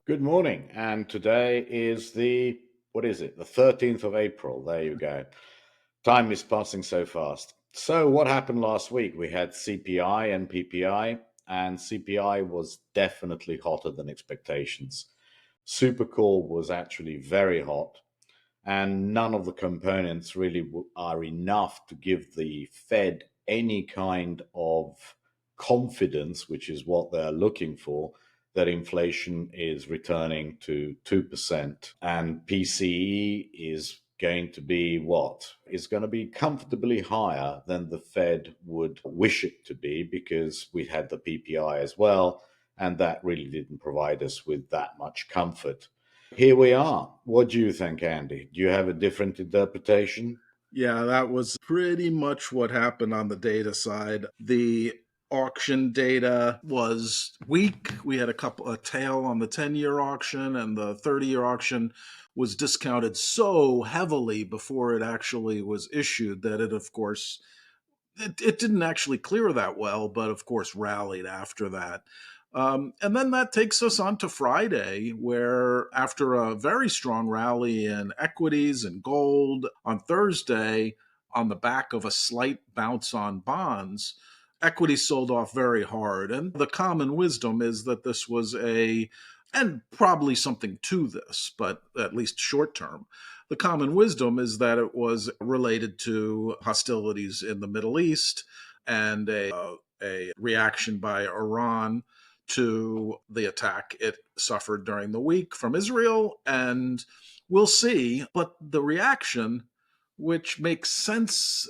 Good morning. And today is what is it? The 13th of April. There you go. Time is passing so fast. So, what happened last week? We had CPI and PPI, and CPI was definitely hotter than expectations. Supercore was actually very hot, and none of the components really are enough to give the Fed any kind of confidence, which is what they're looking for, that inflation is returning to 2%. And PCE is going to be what? Is going to be comfortably higher than the Fed would wish it to be because we had the PPI as well. And that really didn't provide us with that much comfort. Here we are. What do you think, Andy? Do you have a different interpretation? Yeah, that was pretty much what happened on the data side. The auction data was weak. We had a tail on the 10-year auction, and the 30-year auction was discounted so heavily before it actually was issued that it didn't actually clear that well, but of course rallied after that. And then that takes us on to Friday, where after a very strong rally in equities and gold on Thursday, on the back of a slight bounce on bonds, equities sold off very hard. And the common wisdom is that this was and probably something to this, but at least short term. The common wisdom is that it was related to hostilities in the Middle East and a reaction by Iran to the attack it suffered during the week from Israel. And we'll see. But the reaction, which makes sense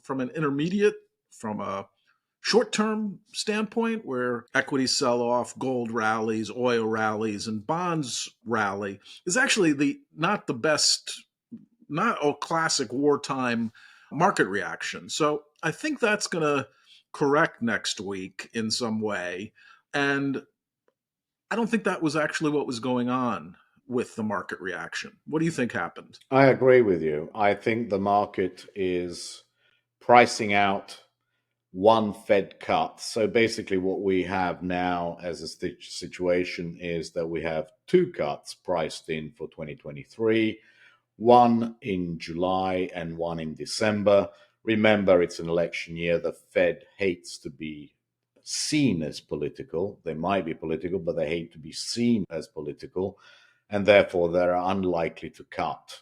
from an intermediate, from a short term standpoint, where equities sell off, gold rallies, oil rallies, and bonds rally, is actually not the best, not a classic wartime market reaction. So I think that's going to correct next week in some way. And I don't think that was actually what was going on with the market reaction. What do you think happened? I agree with you. I think the market is pricing out one Fed cut. So basically, what we have now as a situation is that we have two cuts priced in for 2023, one in July and one in December. Remember, it's an election year. The Fed hates to be seen as political. They might be political, but they hate to be seen as political. And therefore, they're unlikely to cut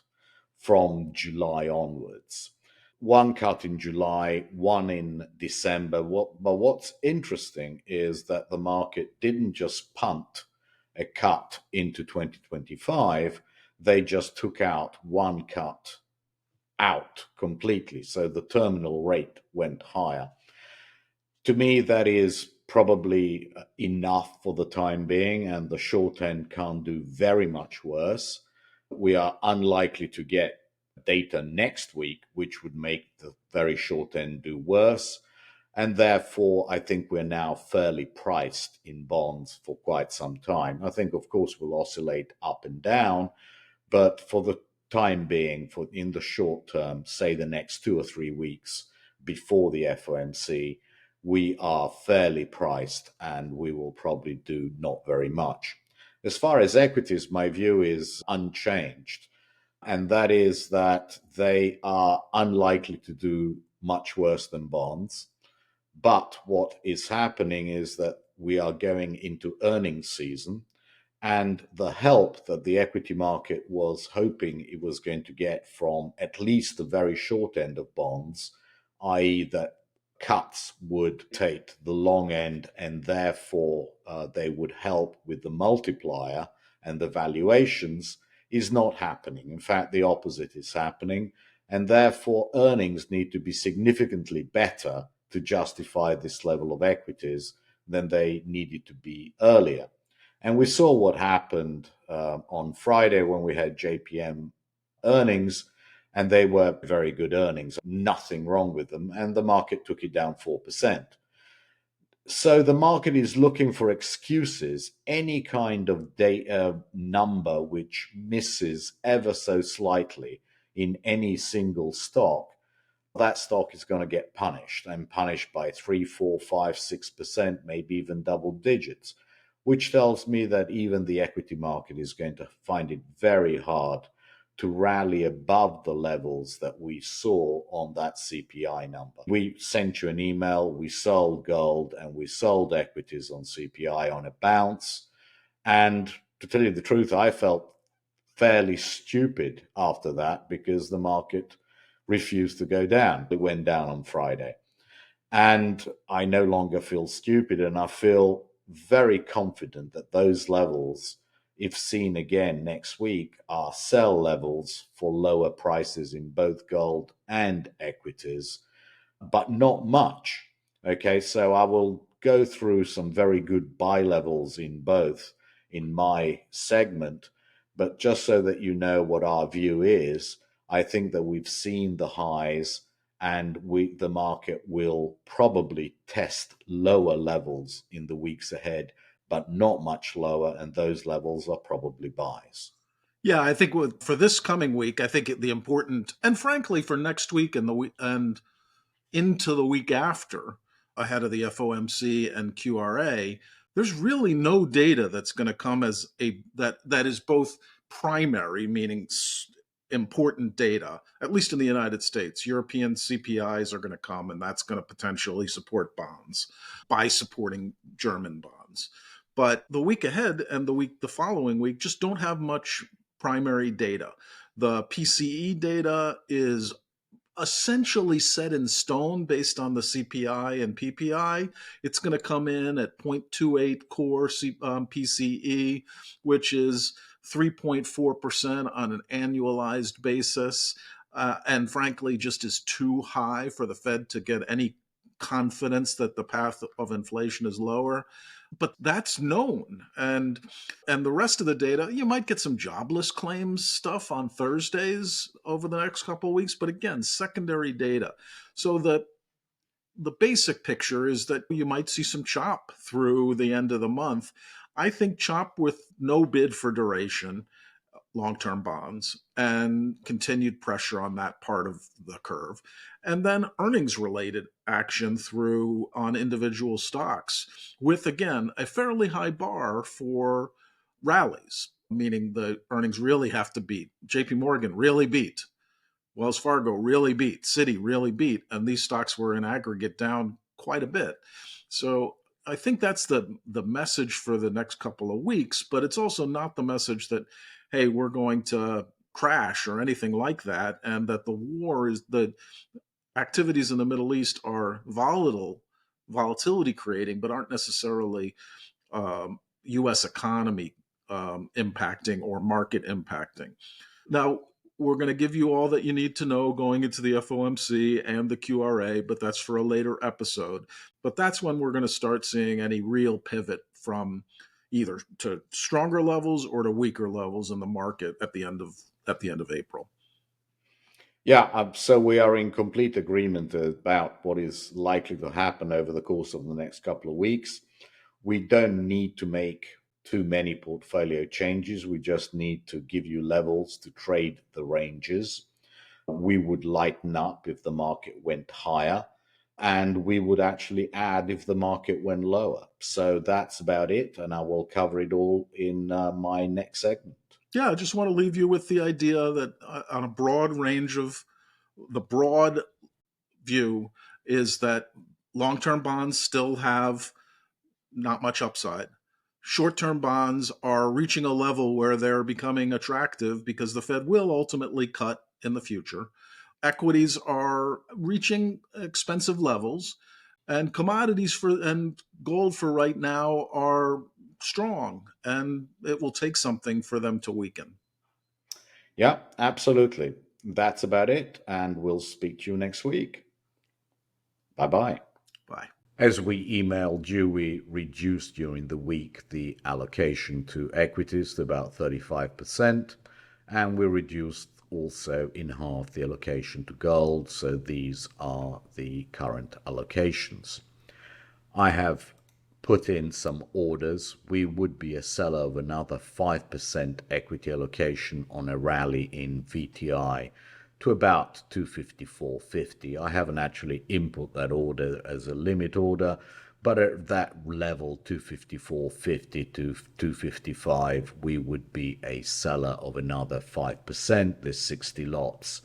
from July onwards. One cut in July, one in December. But what's interesting is that the market didn't just punt a cut into 2025, they just took out one cut out completely. So the terminal rate went higher. To me, that is probably enough for the time being, and the short end can't do very much worse. We are unlikely to get data next week, which would make the very short end do worse. And therefore, I think we're now fairly priced in bonds for quite some time. I think, of course, we'll oscillate up and down, but for the time being, for in the short term, say the next 2 or 3 weeks before the FOMC, we are fairly priced and we will probably do not very much. As far as equities, my view is unchanged, and that is that they are unlikely to do much worse than bonds. But what is happening is that we are going into earnings season, and the help that the equity market was hoping it was going to get from at least the very short end of bonds, i.e., that cuts would take the long end and therefore they would help with the multiplier and the valuations, is not happening. In fact, the opposite is happening. And therefore, earnings need to be significantly better to justify this level of equities than they needed to be earlier. And we saw what happened on Friday when we had JPM earnings, and they were very good earnings, nothing wrong with them, and the market took it down 4%. So the market is looking for excuses, any kind of number which misses ever so slightly in any single stock, that stock is going to get punished, and punished by 3, 4, 5, 6%, maybe even double digits. which tells me that even the equity market is going to find it very hard to rally above the levels that we saw on that CPI number. We sent you an email, we sold gold and we sold equities on CPI on a bounce. And to tell you the truth, I felt fairly stupid after that because the market refused to go down. It went down on Friday. And I no longer feel stupid, and I feel very confident that those levels, if seen again next week, are sell levels for lower prices in both gold and equities, but not much. Okay, so I will go through some very good buy levels in both in my segment, but just so that you know what our view is, I think that we've seen the highs and the market will probably test lower levels in the weeks ahead, but not much lower, and those levels are probably buys. Yeah, I think for this coming week, I think the important, and frankly for next week and the week and into the week after, ahead of the FOMC and QRA, there's really no data that's going to come as that is both primary, meaning important data, at least in the United States. European CPIs are going to come, and that's going to potentially support bonds by supporting German bonds. But the week ahead and the following week just don't have much primary data. The PCE data is essentially set in stone based on the CPI and PPI. It's going to come in at 0.28 core PCE, which is 3.4% on an annualized basis. And frankly, just is too high for the Fed to get any confidence that the path of inflation is lower. But that's known. And the rest of the data, you might get some jobless claims stuff on Thursdays over the next couple of weeks, but again, secondary data. So the basic picture is that you might see some chop through the end of the month. I think chop with no bid for duration, long-term bonds, and continued pressure on that part of the curve. And then earnings-related action through on individual stocks with, again, a fairly high bar for rallies, meaning the earnings really have to beat. JP Morgan really beat. Wells Fargo really beat. Citi really beat. And these stocks were in aggregate down quite a bit. So I think that's the message for the next couple of weeks, but it's also not the message that, hey, we're going to crash or anything like that, and that the activities in the Middle East are volatility creating, but aren't necessarily U.S. economy impacting or market impacting. Now, we're going to give you all that you need to know going into the FOMC and the QRA, but that's for a later episode. But that's when we're going to start seeing any real pivot from either to stronger levels or to weaker levels in the market at the end of April. Yeah, so we are in complete agreement about what is likely to happen over the course of the next couple of weeks. We don't need to make too many portfolio changes. We just need to give you levels to trade the ranges. We would lighten up if the market went higher, and we would actually add if the market went lower. So that's about it, and I will cover it all in my next segment. Yeah, I just want to leave you with the idea that on a broad range of the broad view is that long-term bonds still have not much upside. Short-term bonds are reaching a level where they're becoming attractive because the Fed will ultimately cut in the future. Equities are reaching expensive levels, and commodities and gold for right now are strong, and it will take something for them to weaken. Yeah, absolutely. That's about it, and we'll speak to you next week. Bye-bye. Bye. As we emailed you, we reduced during the week the allocation to equities to about 35%, and we reduced also in half the allocation to gold, so these are the current allocations. I have put in some orders. We would be a seller of another 5% equity allocation on a rally in VTI to about 254.50. I haven't actually input that order as a limit order, But at that level, 254.50 to 255, we would be a seller of another 5%. There's 60 lots,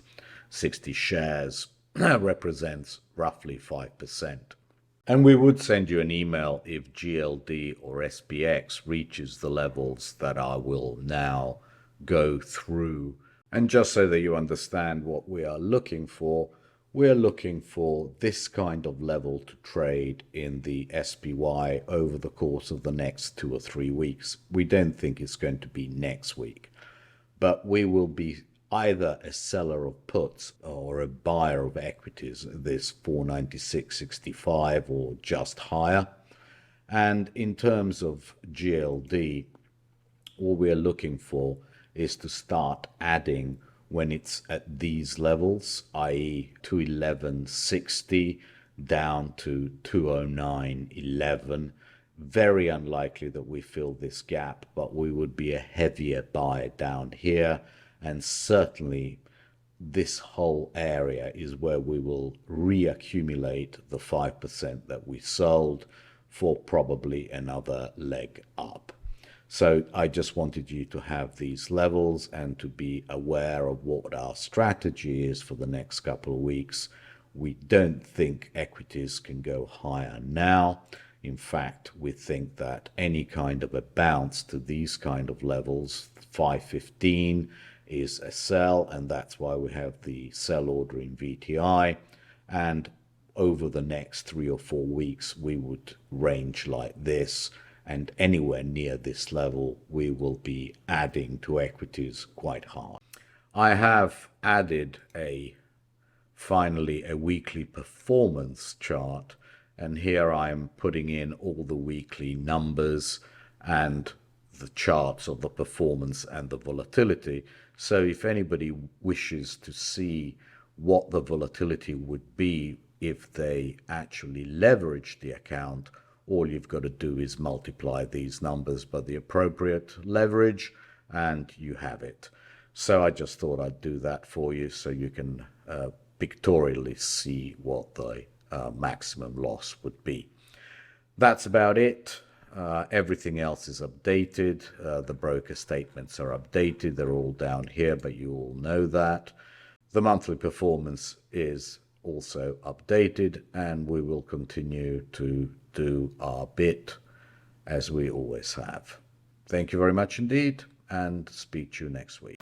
60 shares represents roughly 5%. And we would send you an email if GLD or SPX reaches the levels that I will now go through. And just so that you understand what we are looking for, we're looking for this kind of level to trade in the SPY over the course of the next 2 or 3 weeks. We don't think it's going to be next week, but we will be either a seller of puts or a buyer of equities, this 496.65 or just higher. And in terms of GLD, all we're looking for is to start adding when it's at these levels, i.e. 211.60 down to 209.11. Very unlikely that we fill this gap, but we would be a heavier buyer down here. And certainly this whole area is where we will reaccumulate the 5% that we sold for probably another leg up. So I just wanted you to have these levels and to be aware of what our strategy is for the next couple of weeks. We don't think equities can go higher now. In fact, we think that any kind of a bounce to these kind of levels, 515, is a sell, and that's why we have the sell order in VTI. And over the next 3 or 4 weeks, we would range like this. And anywhere near this level, we will be adding to equities quite hard. I have added finally a weekly performance chart, and here I'm putting in all the weekly numbers and the charts of the performance and the volatility. So if anybody wishes to see what the volatility would be if they actually leverage the account, all you've got to do is multiply these numbers by the appropriate leverage and you have it. So I just thought I'd do that for you so you can pictorially see what the maximum loss would be. That's about it. Everything else is updated. The broker statements are updated. They're all down here, but you all know that. The monthly performance is also updated, and we will continue to do our bit as we always have. Thank you very much indeed, and speak to you next week.